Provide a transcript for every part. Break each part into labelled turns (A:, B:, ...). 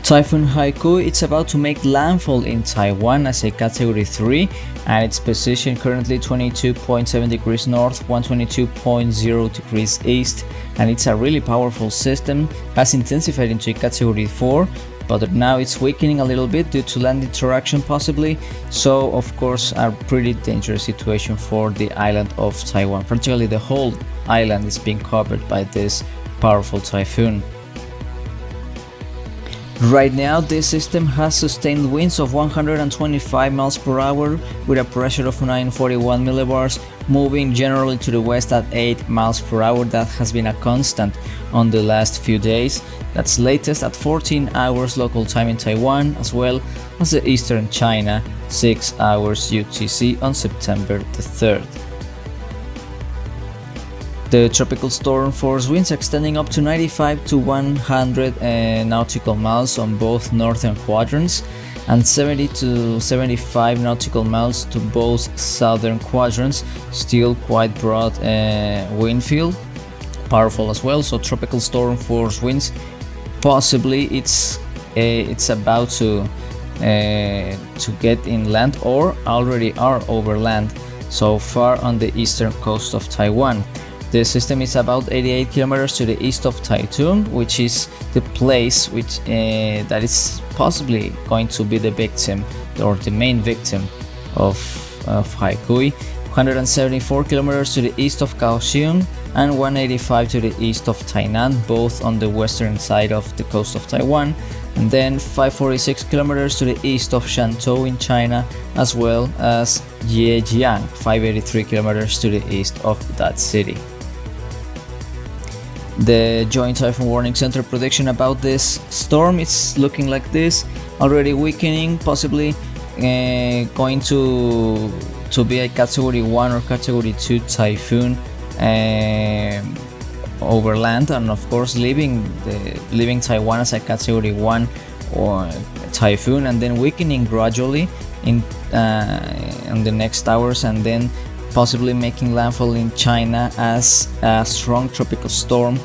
A: Typhoon Haikui, it's about to make landfall in Taiwan as a Category 3, and its position currently 22.7 degrees north, 122.0 degrees east, and it's a really powerful system, has intensified into a Category 4, but now it's weakening a little bit due to land interaction possibly, so of course a pretty dangerous situation for the island of Taiwan. Particularly the whole island is being covered by this powerful typhoon. Right now, this system has sustained winds of 125 miles per hour with a pressure of 941 millibars, moving generally to the west at 8 miles per hour. That has been a constant on the last few days. That's latest at 14 hours local time in Taiwan, as well as the eastern China, 6 hours UTC on September the 3rd. The tropical storm force winds extending up to 95 to 100 nautical miles on both northern quadrants and 70 to 75 nautical miles to both southern quadrants. Still quite broad wind field, powerful as well. So tropical storm force winds, possibly it's about to get inland or already are over land so far on the eastern coast of Taiwan. The system is about 88 kilometers to the east of Taichung, which is the place which that is possibly going to be the victim or the main victim of Haikui. 174 kilometers to the east of Kaohsiung and 185 to the east of Tainan, both on the western side of the coast of Taiwan, and then 546 kilometers to the east of Shantou in China, as well as Zhejiang, 583 kilometers to the east of that city. The Joint Typhoon Warning Center prediction about this storm is looking like this: already weakening, possibly going to be a Category 1 or Category 2 typhoon over land, and of course leaving Taiwan as a Category 1 or typhoon, and then weakening gradually in the next hours, and then possibly making landfall in China as a strong tropical storm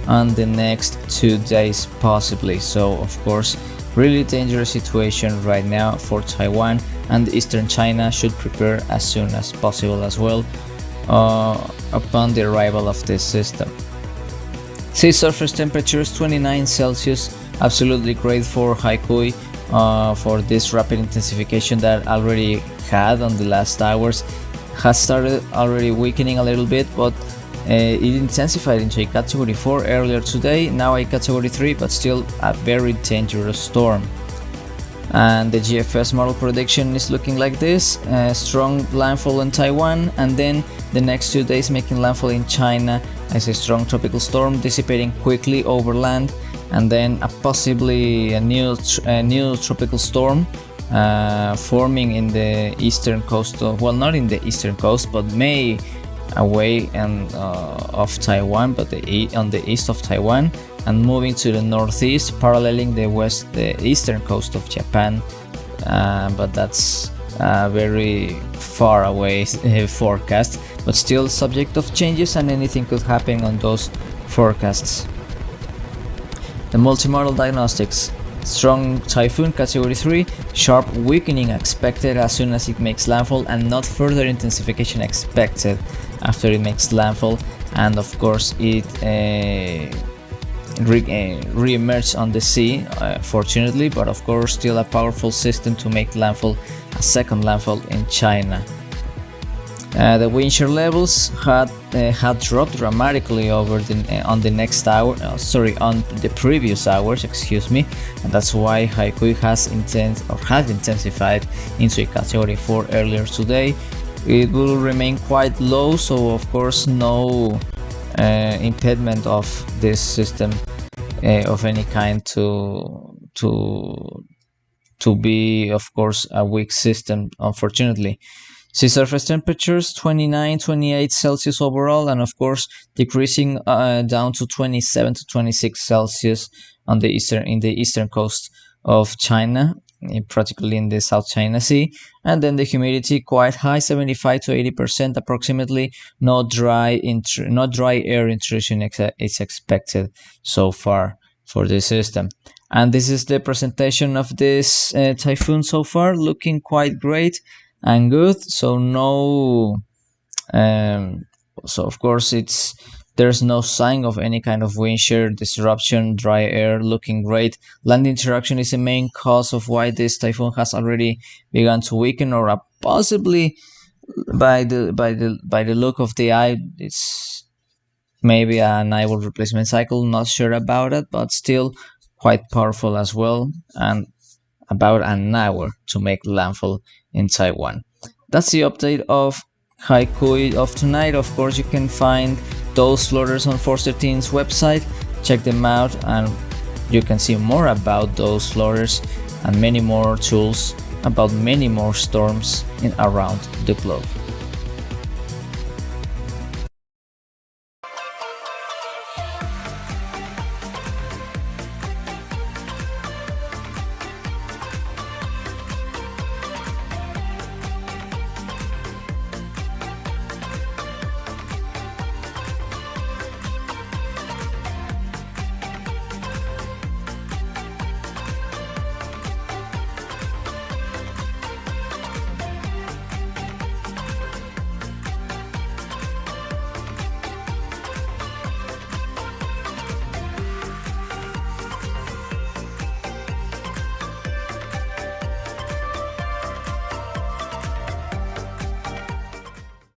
A: on the next 2 days possibly. So of course really dangerous situation right now for Taiwan, and eastern China should prepare as soon as possible as well upon the arrival of this system. Sea surface temperatures 29 Celsius, absolutely great for Haikui, for this rapid intensification that already had on the last hours. Has started already weakening a little bit, but it intensified into a Category 4 earlier today, now a Category 3, but still a very dangerous storm. And the GFS model prediction is looking like this: strong landfall in Taiwan, and then the next 2 days making landfall in China as a strong tropical storm, dissipating quickly over land, and then possibly a new tropical storm forming in the eastern coast well, not in the eastern coast, but may away of Taiwan, but on the east of Taiwan, and moving to the northeast, paralleling the eastern coast of Japan, but that's a very far away forecast, but still subject of changes, and anything could happen on those forecasts. The multimodal diagnostics: strong typhoon Category 3, sharp weakening expected as soon as it makes landfall, and not further intensification expected after it makes landfall, and of course it re-emerged on the sea, fortunately, but of course still a powerful system to make landfall, a second landfall in China. The wind shear levels had dropped dramatically over on the previous hours, and that's why Haikui had intensified into a Category 4 earlier today. It will remain quite low, so of course no impediment of this system of any kind to be, of course, a weak system, unfortunately. Sea surface temperatures 29-28 Celsius overall, and of course decreasing down to 27 to 26 Celsius on the eastern coast of China, particularly in the South China Sea. And then the humidity quite high, 75 to 80% approximately. No dry air intrusion is expected so far for this system. And this is the presentation of this typhoon so far, looking quite great and good. So no, um, so of course there's no sign of any kind of wind shear disruption, dry air looking great. Land interaction is the main cause of why this typhoon has already begun to weaken, or possibly by the look of the eye, it's maybe an eyeball replacement cycle. Not sure about it, but still quite powerful as well, and about an hour to make landfall in Taiwan. That's the update of Haikui of tonight. Of course, you can find those floaters on Force 13's website. Check them out, and you can see more about those floaters and many more tools about many more storms in around the globe.